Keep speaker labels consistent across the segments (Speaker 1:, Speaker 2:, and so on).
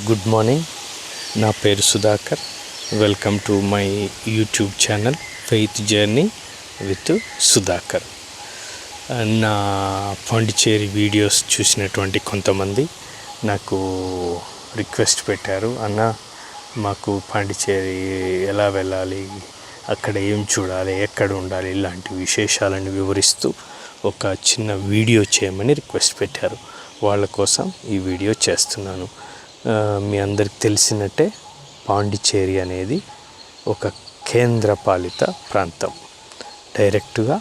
Speaker 1: Good morning. నా పేరు Sudhakar. Welcome to my YouTube channel faith journey with Sudhakar. నా Pondicherry videos చూసినటువంటి కొంతమంది నాకు రిక్వెస్ట్ పెట్టారు, అన్న మాకు పాండిచ్చేరి ఎలా వెళ్ళాలి, అక్కడ ఏం చూడాలి, ఎక్కడ ఉండాలి, ఇలాంటి విశేషాలను వివరిస్తూ ఒక చిన్న వీడియో చేయమని రిక్వెస్ట్ పెట్టారు. వాళ్ళ కోసం ఈ వీడియో చేస్తున్నాను. మీ అందరికి తెలిసినట్టే పాండిచ్చేరి అనేది ఒక కేంద్రపాలిత ప్రాంతం. డైరెక్ట్గా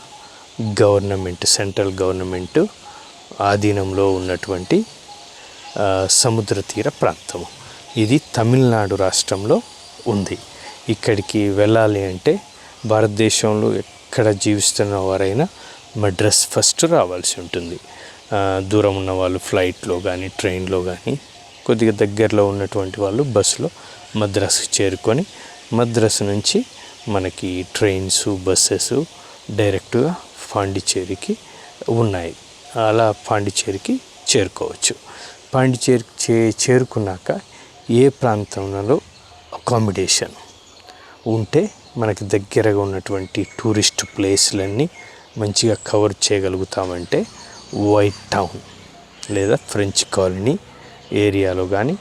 Speaker 1: సెంట్రల్ గవర్నమెంట్ ఆధీనంలో ఉన్నటువంటి సముద్ర తీర ప్రాంతం. ఇది తమిళనాడు రాష్ట్రంలో ఉంది. ఇక్కడికి వెళ్ళాలి అంటే భారతదేశంలో ఎక్కడ జీవిస్తున్న వారైనా మద్రాస్ ఫస్ట్ రావాల్సి ఉంటుంది. దూరం ఉన్న వాళ్ళు ఫ్లైట్లో కానీ ట్రైన్లో కానీ, కొద్దిగా దగ్గరలో ఉన్నటువంటి వాళ్ళు బస్సులో మద్రాసు చేరుకొని మద్రాసు నుంచి మనకి ట్రైన్స్ బస్సెస్ డైరెక్ట్గా పాండిచ్చేరికి ఉన్నాయి. అలా పాండిచ్చేరికి చేరుకోవచ్చు. పాండిచ్చేరికి చేరుకున్నాక ఏ ప్రాంతంలో అకామిడేషన్ ఉంటే మనకి దగ్గరగా ఉన్నటువంటి టూరిస్ట్ ప్లేస్లన్నీ మంచిగా కవర్ చేయగలుగుతామంటే వైట్ టౌన్ లేదా ఫ్రెంచ్ కాలనీ ఏరియాలో కానీ,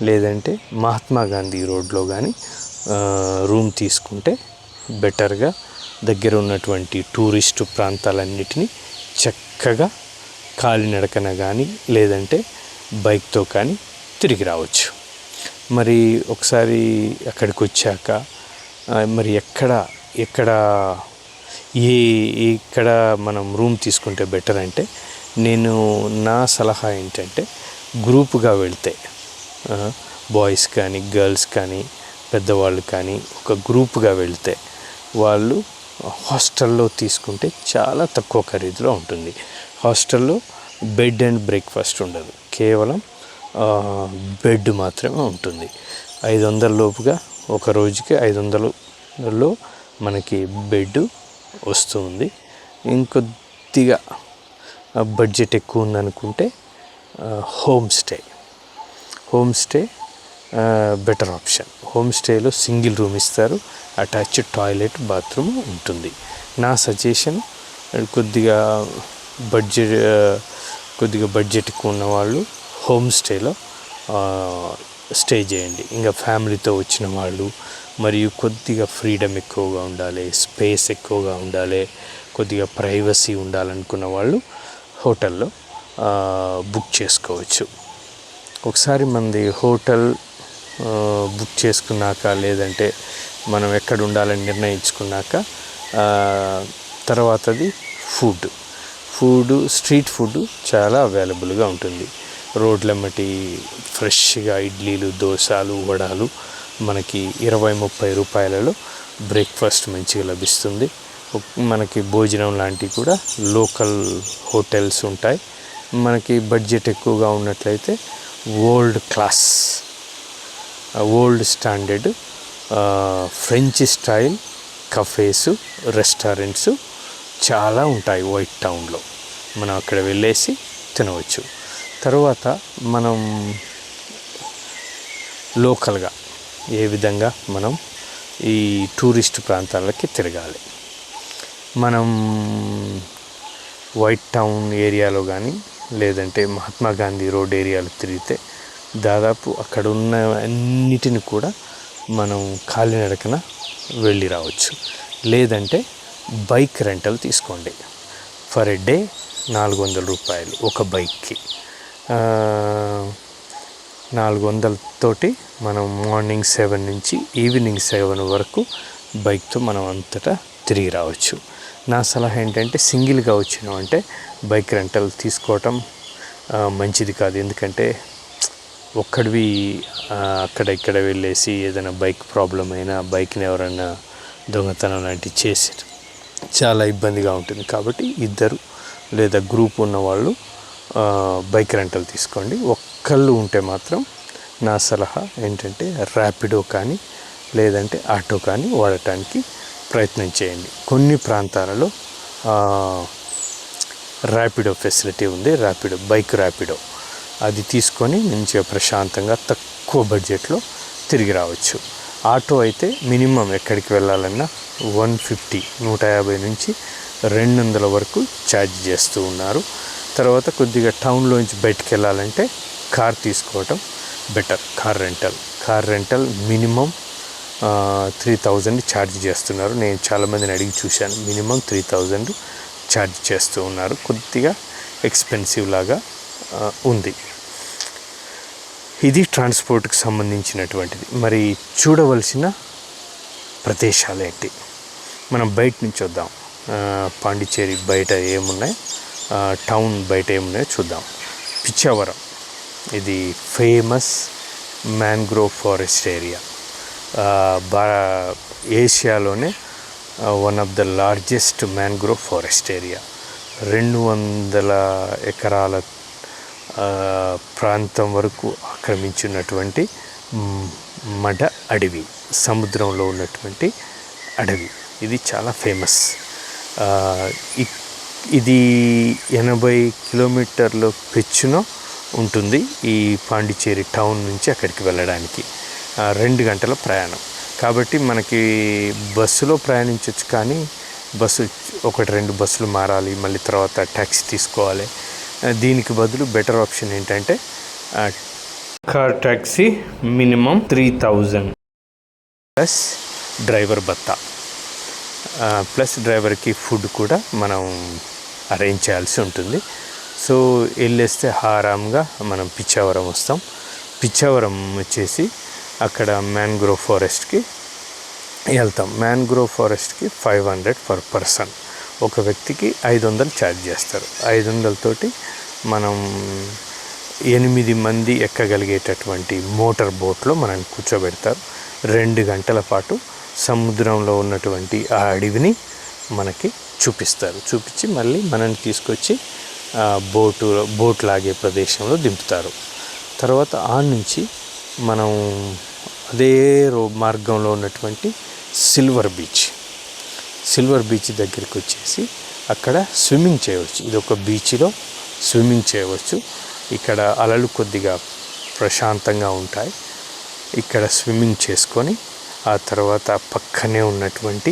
Speaker 1: లేదంటే మహాత్మా గాంధీ రోడ్లో కానీ రూమ్ తీసుకుంటే బెటర్గా దగ్గర ఉన్నటువంటి టూరిస్టు ప్రాంతాలన్నిటినీ చక్కగా కాలినడకన కానీ లేదంటే బైక్తో కానీ తిరిగి రావచ్చు. మరి ఒకసారి అక్కడికి వచ్చాక మరి ఎక్కడ మనం రూమ్ తీసుకుంటే బెటర్ అంటే, నా సలహా ఏంటంటే గ్రూపుగా వెళ్తే, బాయ్స్ కానీ గర్ల్స్ కానీ పెద్దవాళ్ళు కానీ ఒక గ్రూపుగా వెళ్తే వాళ్ళు హాస్టల్లో తీసుకుంటే చాలా తక్కువ ఖరీదులో ఉంటుంది. హాస్టల్లో బెడ్ అండ్ బ్రేక్ఫాస్ట్ ఉండదు, కేవలం బెడ్ మాత్రమే ఉంటుంది. 500 లోపుగా ఒక రోజుకి 500లో మనకి బెడ్ వస్తుంది. ఇంకొద్దిగా బడ్జెట్ ఎక్కువ ఉందనుకుంటే home stay better option. Home స్టేలో సింగిల్ రూమ్ ఇస్తారు, అటాచ్డ్ టాయిలెట్ బాత్రూమ్ ఉంటుంది. నా సజెషన్ కొద్దిగా బడ్జెట్ ఎక్కువ ఉన్నవాళ్ళు హోమ్ స్టేలో స్టే చేయండి. ఇంకా ఫ్యామిలీతో వచ్చిన వాళ్ళు మరియు కొద్దిగా ఫ్రీడమ్ ఎక్కువగా ఉండాలి, స్పేస్ ఎక్కువగా ఉండాలి, కొద్దిగా ప్రైవసీ ఉండాలనుకున్న వాళ్ళు హోటల్లో బుక్ చేసుకోవచ్చు. ఒకసారి మనది హోటల్ బుక్ చేసుకున్నాక, లేదంటే మనం ఎక్కడ ఉండాలని నిర్ణయించుకున్నాక తర్వాతది స్ట్రీట్ ఫుడ్ చాలా అవైలబుల్గా ఉంటుంది. రోడ్లమ్మటి ఫ్రెష్గా ఇడ్లీలు, దోశలు, వడాలు మనకి 20-30 రూపాయలలో బ్రేక్ఫాస్ట్ మంచిగా లభిస్తుంది. మనకి భోజనం లాంటివి కూడా లోకల్ హోటల్స్ ఉంటాయి. మనకి బడ్జెట్ ఎక్కువగా ఉన్నట్లయితే world standard French style cafes, restaurants చాలా ఉంటాయి వైట్ టౌన్లో. మనం అక్కడ వెళ్ళేసి తినవచ్చు. తర్వాత మనం లోకల్గా ఏ విధంగా మనం ఈ టూరిస్ట్ ప్రాంతాలకి తిరగాలి. మనం వైట్ టౌన్ ఏరియాలో కానీ లేదంటే మహాత్మా గాంధీ రోడ్ ఏరియాలో తిరిగితే దాదాపు అక్కడ ఉన్న అన్నిటిని కూడా మనం కాలినడకన వెళ్ళి రావచ్చు. లేదంటే బైక్ రెంటల్ తీసుకోండి. ఫర్ ఎ డే 400 రూపాయలు ఒక బైక్కి. 400 తోటి మనం మార్నింగ్ 7 నుంచి ఈవినింగ్ 7 వరకు బైక్తో మనం అంతటా తిరిగి రావచ్చు. నా సలహా ఏంటంటే సింగిల్గా వచ్చినామంటే బైక్ రెంటల్ తీసుకోవటం మంచిది కాదు. ఎందుకంటే ఒక్కడివి అక్కడ ఇక్కడ వెళ్ళేసి ఏదైనా బైక్ ప్రాబ్లం అయినా, బైక్ని ఎవరైనా దొంగతనం లాంటివి చేసి చాలా ఇబ్బందిగా ఉంటుంది. కాబట్టి ఇద్దరు లేదా గ్రూప్ ఉన్నవాళ్ళు బైక్ రెంటల్ తీసుకోండి. ఒక్కళ్ళు ఉంటే మాత్రం నా సలహా ఏంటంటే ర్యాపిడో కానీ లేదంటే ఆటో కానీ వాడటానికి ప్రయత్నం చేయండి. కొన్ని ప్రాంతాలలో ర్యాపిడో ఫెసిలిటీ ఉంది, బైక్ ర్యాపిడో. అది తీసుకొని మంచిగా ప్రశాంతంగా తక్కువ బడ్జెట్లో తిరిగి రావచ్చు. ఆటో అయితే మినిమం ఎక్కడికి వెళ్ళాలన్నా 150 నుంచి 200 వరకు ఛార్జ్ చేస్తూ ఉన్నారు. తర్వాత కొద్దిగా టౌన్లోంచి బయటికి వెళ్ళాలంటే కార్ తీసుకోవటం better. Car rental minimum 3000 charge చేస్తున్నారు. నేను చాలామందిని అడిగి చూశాను, మినిమం 3000 ఛార్జ్ చేస్తూ ఉన్నారు. కొద్దిగా ఎక్స్పెన్సివ్ లాగా ఉంది. ఇది ట్రాన్స్పోర్ట్కి సంబంధించినటువంటిది. మరి చూడవలసిన ప్రదేశాలు ఏంటి, మనం బయట నుంచి వద్దాం. పాండిచ్చేరి బయట ఏమున్నాయి, టౌన్ బయట ఏమున్నాయో చూద్దాం. పిచ్చావరం, ఇది ఫేమస్ మ్యాంగ్రోవ్ ఫారెస్ట్ ఏరియా. ఏషియాలోనే one of the largest mangrove forest area. 200 ఎకరాల ప్రాంతం వరకు ఆక్రమించున్నటువంటి మడ అడవి, సముద్రంలో ఉన్నటువంటి అడవి. ఇది చాలా ఫేమస్. ఇది 80 కిలోమీటర్ల పెచ్చున ఉంటుంది ఈ పాండిచ్చేరి టౌన్ నుంచి అక్కడికి వెళ్ళడానికి 2 గంటల ప్రయాణం. కాబట్టి మనకి బస్సులో ప్రయాణించవచ్చు, కానీ బస్సు 1-2 బస్సులు మారాలి, మళ్ళీ తర్వాత ట్యాక్సీ తీసుకోవాలి. దీనికి బదులు బెటర్ ఆప్షన్ ఏంటంటే car taxi minimum 3000 plus driver భత్తా, ప్లస్ డ్రైవర్కి ఫుడ్ కూడా మనం అరేంజ్ చేయాల్సి ఉంటుంది. సో వెళ్ళేస్తే ఆరాంగా మనం పిచ్చావరం వస్తాం. పిచ్చావరం వచ్చేసి అక్కడ మ్యాంగ్రోవ్ ఫారెస్ట్కి వెళ్తాం. మ్యాంగ్రోవ్ ఫారెస్ట్కి 500 పర్ పర్సన్, ఒక వ్యక్తికి 500 ఛార్జ్ చేస్తారు. 500 తోటి మనం 8 మంది ఎక్కగలిగేటటువంటి మోటార్ బోట్లో మనం కూర్చోబెడతారు. 2 గంటల పాటు సముద్రంలో ఉన్నటువంటి ఆ అడవిని మనకి చూపించి మళ్ళీ మనల్ని తీసుకొచ్చి బోట్ లాగే ప్రదేశంలో దింపుతారు. తర్వాత ఆ నుంచి మనం అదే మార్గంలో ఉన్నటువంటి సిల్వర్ బీచ్ దగ్గరికి వచ్చేసి అక్కడ స్విమ్మింగ్ చేయవచ్చు. ఇది ఒక బీచ్లో స్విమ్మింగ్ చేయవచ్చు. ఇక్కడ అలలు కొద్దిగా ప్రశాంతంగా ఉంటాయి. ఇక్కడ స్విమ్మింగ్ చేసుకొని ఆ తర్వాత పక్కనే ఉన్నటువంటి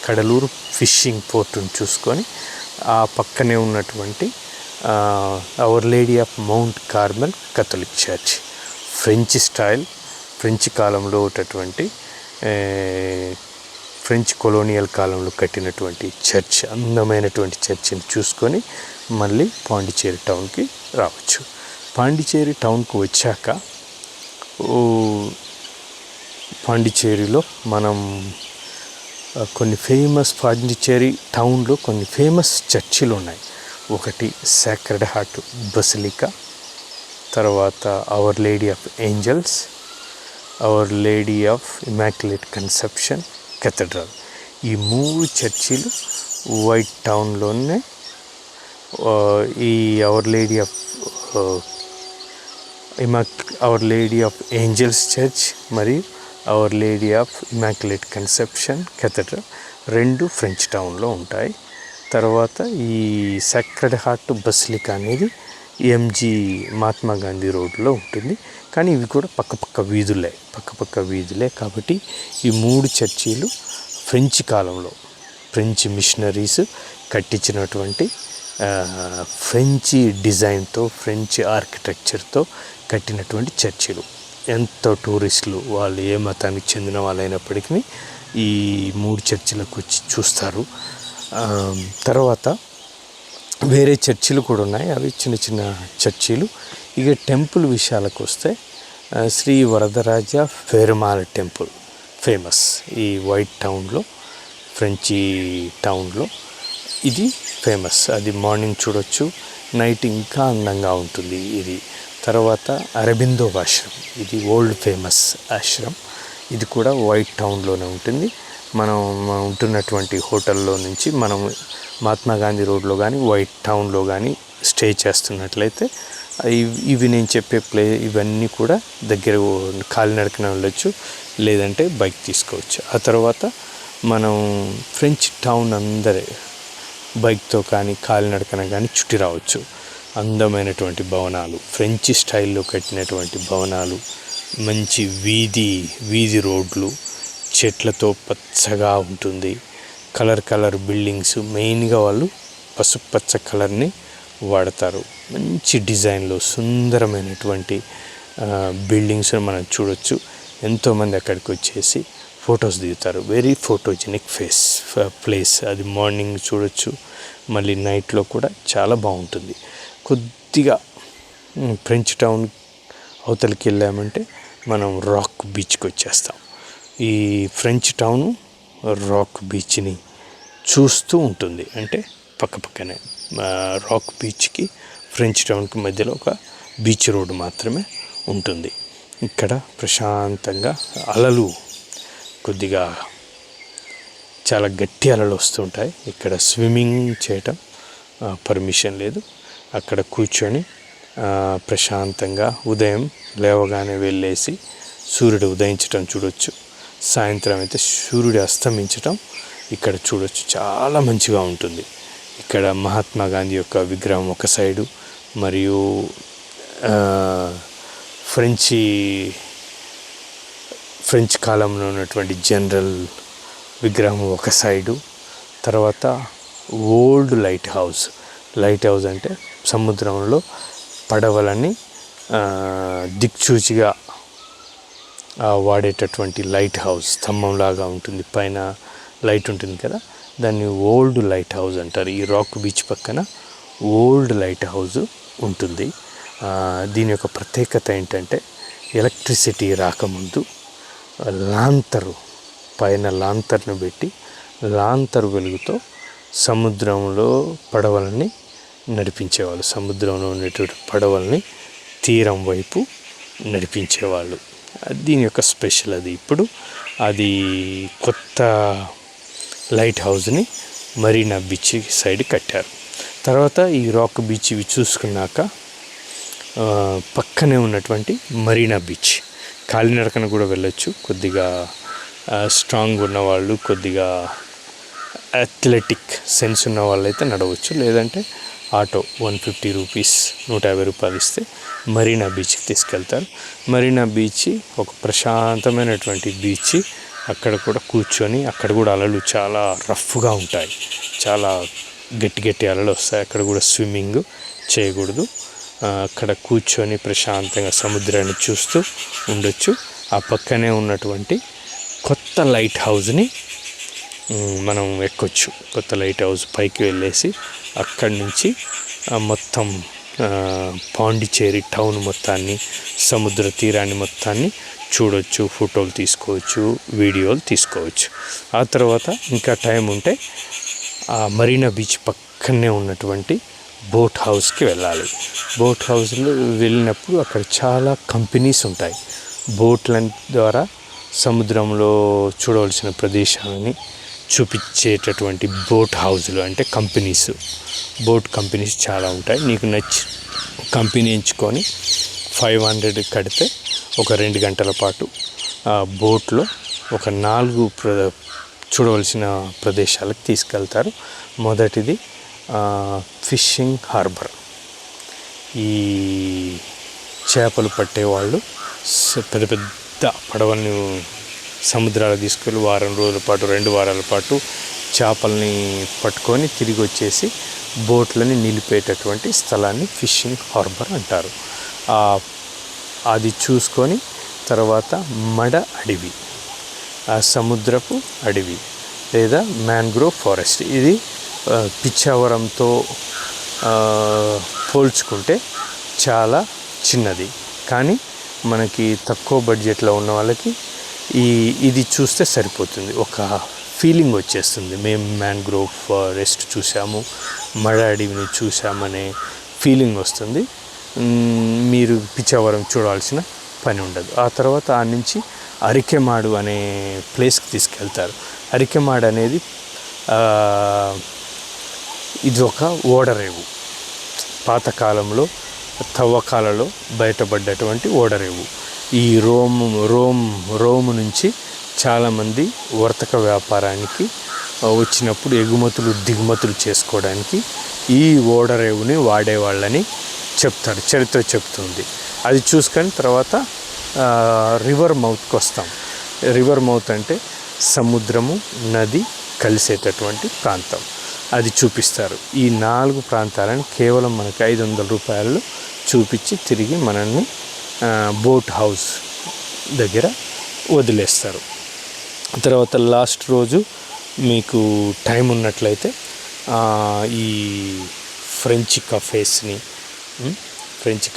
Speaker 1: కడలూరు ఫిషింగ్ పోర్టును చూసుకొని ఆ పక్కనే ఉన్నటువంటి Our lady of Mount Carmel Catholic Church, French కాలంలో ఉన్నటువంటి ఫ్రెంచ్ కొలోనియల్ కాలంలో కట్టినటువంటి చర్చ్, అందమైనటువంటి చర్చిని చూసుకొని మళ్ళీ పాండిచ్చేరి టౌన్కి రావచ్చు. పాండిచ్చేరి టౌన్కు వచ్చాక పాండిచ్చేరిలో మనం పాండిచ్చేరి టౌన్లో కొన్ని ఫేమస్ చర్చిలు ఉన్నాయి. ఒకటి సాక్రెడ్ హార్ట్ బసిలికా, తర్వాత our lady of angels, our lady of immaculate conception cathedral. ఈ 3 చర్చిలు వైట్ టౌన్లోనే ఈ our lady of angels church మరియు our lady of immaculate conception cathedral 2 French టౌన్లో ఉంటాయి. తర్వాత ఈ సాక్రెడ్ హార్ట్ బసిలికా అనేది ఎంజీ మహాత్మా గాంధీ రోడ్లో ఉంటుంది. కానీ ఇవి కూడా పక్కపక్క వీధులే కాబట్టి ఈ 3 చర్చీలు ఫ్రెంచ్ కాలంలో ఫ్రెంచ్ మిషనరీస్ కట్టించినటువంటి ఫ్రెంచి డిజైన్తో, ఫ్రెంచ్ ఆర్కిటెక్చర్తో కట్టినటువంటి చర్చిలు. ఎంతో టూరిస్టులు వాళ్ళు ఏ మతానికి చెందిన వాళ్ళైనప్పటికీ ఈ 3 చర్చిలకు వచ్చి చూస్తారు. తర్వాత వేరే చర్చిలు కూడా ఉన్నాయి, అవి చిన్న చర్చిలు. ఇక టెంపుల్ విషయాలకు వస్తే శ్రీ వరదరాజ పెరుమాళ్ టెంపుల్ ఫేమస్ ఈ వైట్ టౌన్లో, ఫ్రెంచి టౌన్లో ఇది ఫేమస్. అది మార్నింగ్ చూడొచ్చు, నైట్ ఇంకా అందంగా ఉంటుంది ఇది. తర్వాత అరబిందో ఆశ్రమం, ఇది ఓల్డ్ ఫేమస్ ఆశ్రమం. ఇది కూడా వైట్ టౌన్లోనే ఉంటుంది. మనం ఉంటున్నటువంటి హోటల్లో నుంచి మనం మహాత్మా గాంధీ రోడ్లో కానీ వైట్ టౌన్లో కానీ స్టే చేస్తున్నట్లయితే ఇవి నేను చెప్పే ఇవన్నీ కూడా దగ్గర కాలినడకన వెళ్ళొచ్చు, లేదంటే బైక్ తీసుకోవచ్చు. ఆ తర్వాత మనం ఫ్రెంచ్ టౌన్ అందరే బైక్తో కానీ కాలినడకన కానీ చుట్టి రావచ్చు. అందమైనటువంటి భవనాలు, ఫ్రెంచ్ స్టైల్లో కట్టినటువంటి భవనాలు, మంచి వీధి రోడ్లు, చెట్లతో పచ్చగా ఉంటుంది. కలర్ బిల్డింగ్స్, మెయిన్గా వాళ్ళు పసుపచ్చ కలర్ని వాడతారు. మంచి డిజైన్లో సుందరమైనటువంటి బిల్డింగ్స్ మనం చూడొచ్చు. ఎంతోమంది అక్కడికి వచ్చేసి ఫొటోస్ దిగుతారు. Very photogenic place. అది మార్నింగ్ చూడొచ్చు, మళ్ళీ నైట్లో కూడా చాలా బాగుంటుంది. కొద్దిగా ఫ్రెంచ్ టౌన్ అవతలికి వెళ్ళామంటే మనం రాక్ బీచ్కి వచ్చేస్తాం. ఈ ఫ్రెంచ్ టౌను రాక్ బీచ్ని చూస్తూ ఉంటుంది. అంటే పక్కనే రాక్ బీచ్కి ఫ్రెంచ్ టౌన్కి మధ్యలో ఒక బీచ్ రోడ్డు మాత్రమే ఉంటుంది. ఇక్కడ ప్రశాంతంగా అలలు, కొద్దిగా చాలా గట్టి అలలు వస్తుంటాయి. ఇక్కడ స్విమ్మింగ్ చేయటం పర్మిషన్ లేదు. అక్కడ కూర్చొని ప్రశాంతంగా ఉదయం లేవగానే వెళ్ళేసి సూర్యుడు ఉదయించటం చూడొచ్చు. సాయంత్రం అయితే సూర్యుడు అస్తమించటం ఇక్కడ చూడొచ్చు. చాలా మంచిగా ఉంటుంది. ఇక్కడ మహాత్మా గాంధీ యొక్క విగ్రహం ఒక సైడు, మరియు ఫ్రెంచ్ కాలంలో ఉన్నటువంటి జనరల్ విగ్రహం ఒక సైడు. తర్వాత ఓల్డ్ లైట్ హౌస్ అంటే సముద్రంలో పడవలని దిక్సూచిగా వాడేటటువంటి లైట్ హౌస్. స్తంభంలాగా ఉంటుంది, పైన లైట్ ఉంటుంది కదా, దాన్ని ఓల్డ్ లైట్ హౌస్ అంటారు. ఈ రాక్ బీచ్ పక్కన ఓల్డ్ లైట్ హౌస్ ఉంటుంది. దీని యొక్క ప్రత్యేకత ఏంటంటే ఎలక్ట్రిసిటీ రాకముందు పైన లాంతర్ను పెట్టి లాంతరు వెలుగుతో సముద్రంలో పడవలని నడిపించేవాళ్ళు. సముద్రంలో ఉండేటువంటి పడవల్ని తీరం వైపు నడిపించేవాళ్ళు. దీని యొక్క స్పెషల్ అది. ఇప్పుడు అది కొత్త లైట్ హౌస్ని మరీనా బీచ్ సైడ్ కట్టారు. తర్వాత ఈ రాక్ బీచ్ ఇవి చూసుకున్నాక పక్కనే ఉన్నటువంటి మరీనా బీచ్ కాలినడకన కూడా వెళ్ళొచ్చు. కొద్దిగా స్ట్రాంగ్ ఉన్నవాళ్ళు, కొద్దిగా అథ్లెటిక్ సెన్స్ ఉన్న వాళ్ళు అయితే నడవచ్చు. లేదంటే ఆటో 150 రూపీస్, 150 రూపాయలు ఇస్తే మరీనా బీచ్కి తీసుకెళ్తారు. మరీనా బీచ్ ఒక ప్రశాంతమైనటువంటి బీచ్. అక్కడ కూడా కూర్చొని, అక్కడ కూడా అలలు చాలా రఫ్గా ఉంటాయి, చాలా గట్టి అలలు వస్తాయి. అక్కడ కూడా స్విమ్మింగ్ చేయకూడదు. అక్కడ కూర్చొని ప్రశాంతంగా సముద్రాన్ని చూస్తూ ఉండొచ్చు. ఆ పక్కనే ఉన్నటువంటి కొత్త లైట్ హౌస్ని మనం ఎక్కొచ్చు. కొత్త లైట్ హౌస్ పైకి వెళ్ళేసి అక్కడి నుంచి మొత్తం పాండిచేరి టౌన్ మొత్తాన్ని, సముద్ర తీరాన్ని మొత్తాన్ని చూడొచ్చు, ఫోటోలు తీసుకోవచ్చు, వీడియోలు తీసుకోవచ్చు. ఆ తర్వాత ఇంకా టైం ఉంటే ఆ మరీనా బీచ్ పక్కనే ఉన్నటువంటి బోట్ హౌస్కి వెళ్ళాలి. బోట్ హౌస్లో వెళ్ళినప్పుడు అక్కడ చాలా కంపెనీస్ ఉంటాయి. బోట్ల ద్వారా సముద్రంలో చూడవలసిన ప్రదేశాలని చూపించేటటువంటి బోట్ హౌస్లు అంటే బోట్ కంపెనీస్ చాలా ఉంటాయి. నీకు నచ్చిన కంపెనీ ఎంచుకొని 500 కడితే ఒక 2 గంటల పాటు ఆ బోట్లో ఒక 4 చూడవలసిన ప్రదేశాలకు తీసుకెళ్తారు. మొదటిది ఫిషింగ్ హార్బర్. ఈ చేపలు పట్టేవాళ్ళు పెద్ద పడవల్ని సముద్రాలు తీసుకెళ్ళి 1 రోజుల పాటు, 2 వారాల పాటు చేపల్ని పట్టుకొని తిరిగి వచ్చేసి బోట్లని నిలిపేటటువంటి స్థలాన్ని ఫిషింగ్ హార్బర్ అంటారు. అది చూసుకొని తర్వాత మడ అడవి, ఆ సముద్రపు అడవి లేదా మ్యాంగ్రోవ్ ఫారెస్ట్. ఇది పిచ్చావరంతో పోల్చుకుంటే చాలా చిన్నది, కానీ మనకి తక్కువ బడ్జెట్లో ఉన్న వాళ్ళకి ఇది చూస్తే సరిపోతుంది. ఒక ఫీలింగ్ వచ్చేస్తుంది, మేము మ్యాంగ్రోవ్ ఫారెస్ట్ చూసాము, మడ అడవిని చూసామనే ఫీలింగ్ వస్తుంది. మీరు పిచ్చావరం చూడాల్సిన పని ఉండదు. ఆ తర్వాత ఆ నుంచి అరికెమాడు అనే ప్లేస్కి తీసుకెళ్తారు. అరికెమాడు అనేది ఇది ఒక ఓడరేవు. పాతకాలంలో తవ్వకాలలో బయటపడ్డటువంటి ఓడరేవు. ఈ రోము నుంచి చాలామంది వర్తక వ్యాపారానికి వచ్చినప్పుడు ఎగుమతులు దిగుమతులు చేసుకోవడానికి ఈ ఓడరేవుని వాడేవాళ్ళని చెప్తారు, చరిత్ర చెప్తుంది. అది చూసుకొని తర్వాత రివర్ మౌత్కి వస్తాం. రివర్ మౌత్ అంటే సముద్రము నది కలిసేటటువంటి ప్రాంతం, అది చూపిస్తారు. ఈ 4 ప్రాంతాలను కేవలం మనకి 500 రూపాయలు చూపించి తిరిగి మనల్ని బోట్ హౌస్ దగ్గర వదిలేస్తారు. తర్వాత లాస్ట్ రోజు మీకు టైం ఉన్నట్లయితే ఈ ఫ్రెంచ్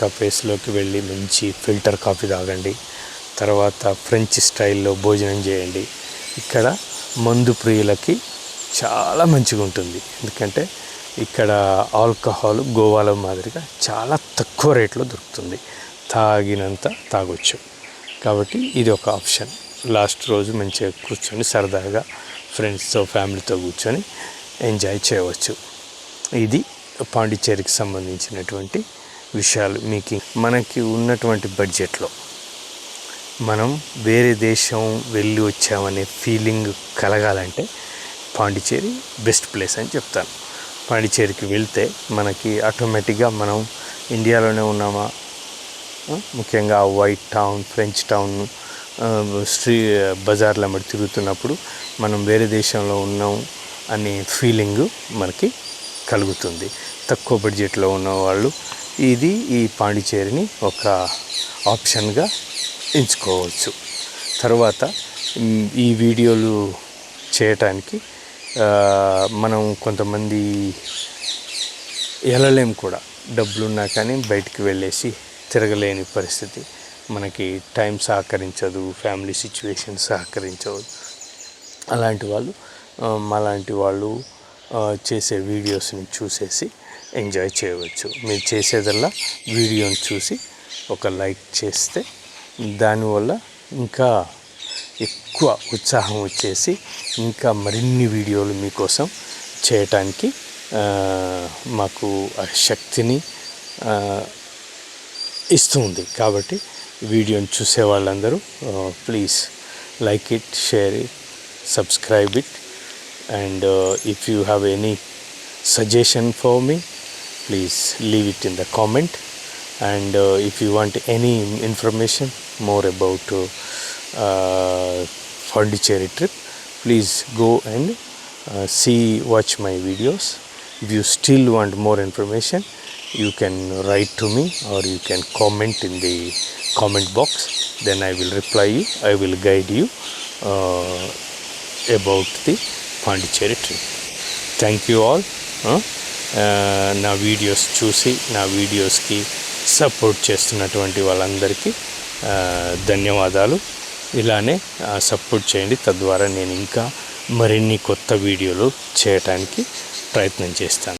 Speaker 1: కఫేస్లోకి వెళ్ళి మంచి ఫిల్టర్ కాఫీ తాగండి. తర్వాత ఫ్రెంచ్ స్టైల్లో భోజనం చేయండి. ఇక్కడ మందు ప్రియులకి చాలా మంచిగా ఉంటుంది, ఎందుకంటే ఇక్కడ ఆల్కహాల్ గోవాలో మాదిరిగా చాలా తక్కువ రేట్లో దొరుకుతుంది, తాగినంత తాగొచ్చు. కాబట్టి ఇది ఒక ఆప్షన్. లాస్ట్ రోజు మంచిగా కూర్చొని సరదాగా ఫ్రెండ్స్తో ఫ్యామిలీతో కూర్చొని ఎంజాయ్ చేయవచ్చు. ఇది పాండిచ్చేరికి సంబంధించినటువంటి విషయాలు. మనకి ఉన్నటువంటి బడ్జెట్లో మనం వేరే దేశం వెళ్ళి వచ్చామనే ఫీలింగ్ కలగాలంటే పాండిచ్చేరి బెస్ట్ ప్లేస్ అని చెప్తాను. పాండిచ్చేరికి వెళ్తే మనకి ఆటోమేటిక్గా మనం ఇండియాలోనే ఉన్నామా, ముఖ్యంగా వైట్ టౌన్, ఫ్రెంచ్ టౌన్, బజార్ల మధ్య తిరుగుతున్నప్పుడు మనం వేరే దేశంలో ఉన్నాం అనే ఫీలింగు మనకి కలుగుతుంది. తక్కువ బడ్జెట్లో ఉన్నవాళ్ళు ఈ పాండిచ్చేరిని ఒక ఆప్షన్గా ఎంచుకోవచ్చు. తర్వాత ఈ వీడియోలు చేయటానికి మనం కొంతమంది వెళ్ళలేం కూడా, డబ్బులున్నా కానీ బయటికి వెళ్ళేసి తిరగలేని పరిస్థితి, మనకి టైం సహకరించదు, ఫ్యామిలీ సిచ్యువేషన్ సహకరించదు. అలాంటి వాళ్ళు చేసే వీడియోస్ని చూసేసి ఎంజాయ్ చేయవచ్చు. మీరు చేసేదల్లా వీడియోని చూసి ఒక లైక్ చేస్తే దానివల్ల ఇంకా ఎక్కువ ఉత్సాహం వచ్చేసి ఇంకా మరిన్ని వీడియోలు మీకోసం చేయటానికి మాకు శక్తిని ఇస్తుంది. కాబట్టి వీడియోని చూసే వాళ్ళందరూ please like it, share it, subscribe it, and if you have any suggestion for me, please leave it in the comment. And if you want any information more about Pondicherry trip, please go and watch my videos. If you still want more information, you can write to me or you can comment in the comment box, then I will reply you. I will guide you about the Pondicherry trip. Thank you all. నా videos చూసి నా వీడియోస్కి support చేస్తున్నటువంటి వాళ్ళందరికీ ధన్యవాదాలు. ఇలానే support చేయండి, తద్వారా నేను ఇంకా మరిన్ని కొత్త వీడియోలు చేయటానికి ప్రయత్నం చేస్తాను.